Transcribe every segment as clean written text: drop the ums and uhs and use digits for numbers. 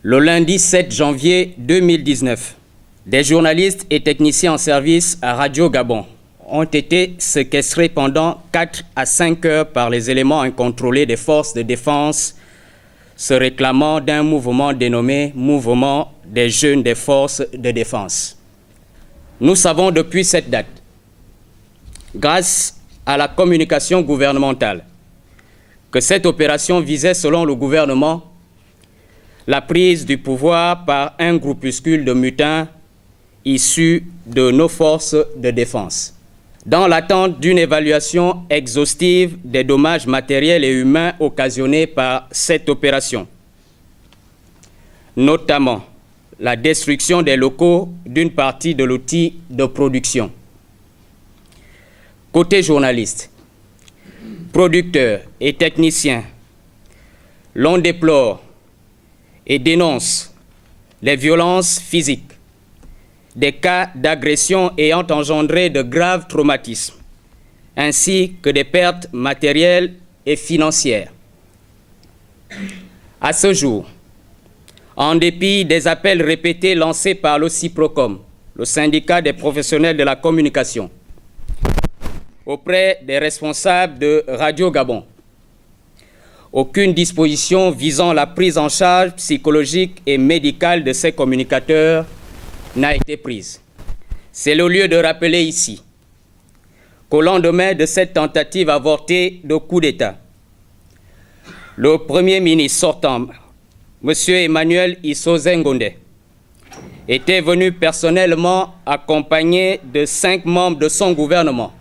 Le lundi 7 janvier 2019, des journalistes et techniciens en service à Radio Gabon ont été séquestrés pendant 4 à 5 heures par les éléments incontrôlés des forces de défense se réclamant d'un mouvement dénommé Mouvement des jeunes des forces de défense. Nous savons depuis cette date, grâce à la communication gouvernementale, que cette opération visait, selon le gouvernement, la prise du pouvoir par un groupuscule de mutins issus de nos forces de défense. Dans l'attente d'une évaluation exhaustive des dommages matériels et humains occasionnés par cette opération, notamment la destruction des locaux d'une partie de l'outil de production. Côté journalistes, producteurs et techniciens, l'on déplore et dénonce les violences physiques, des cas d'agression ayant engendré de graves traumatismes, ainsi que des pertes matérielles et financières. À ce jour, en dépit des appels répétés lancés par le CIPROCOM, le syndicat des professionnels de la communication, auprès des responsables de Radio Gabon, aucune disposition visant la prise en charge psychologique et médicale de ces communicateurs n'a été prise. C'est le lieu de rappeler ici qu'au lendemain de cette tentative avortée de coup d'État, le Premier ministre sortant, M. Emmanuel Issoze Ngonde, était venu personnellement accompagné de 5 membres de son gouvernement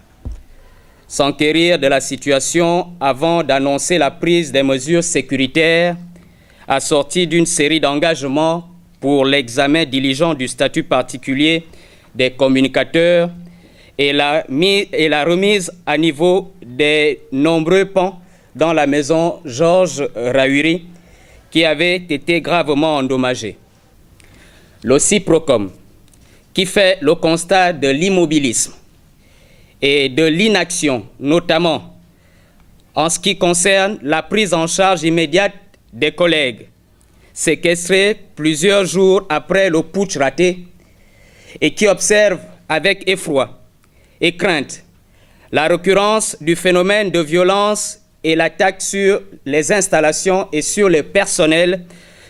s'enquérir de la situation avant d'annoncer la prise des mesures sécuritaires assorties d'une série d'engagements pour l'examen diligent du statut particulier des communicateurs et la remise à niveau des nombreux pans dans la maison Georges Rahuri qui avaient été gravement endommagés. Le CIPROCOM, qui fait le constat de l'immobilisme et de l'inaction, notamment en ce qui concerne la prise en charge immédiate des collègues séquestrés plusieurs jours après le putsch raté et qui observe avec effroi et crainte la récurrence du phénomène de violence et l'attaque sur les installations et sur le personnel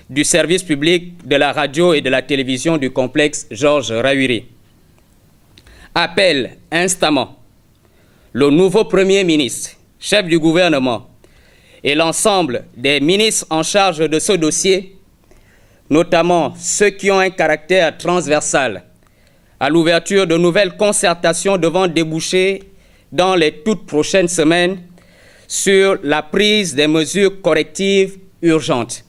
du service public de la radio et de la télévision du complexe Georges Rahuri. Appelle instamment le nouveau Premier ministre, chef du gouvernement, et l'ensemble des ministres en charge de ce dossier, notamment ceux qui ont un caractère transversal, à l'ouverture de nouvelles concertations devant déboucher dans les toutes prochaines semaines sur la prise des mesures correctives urgentes.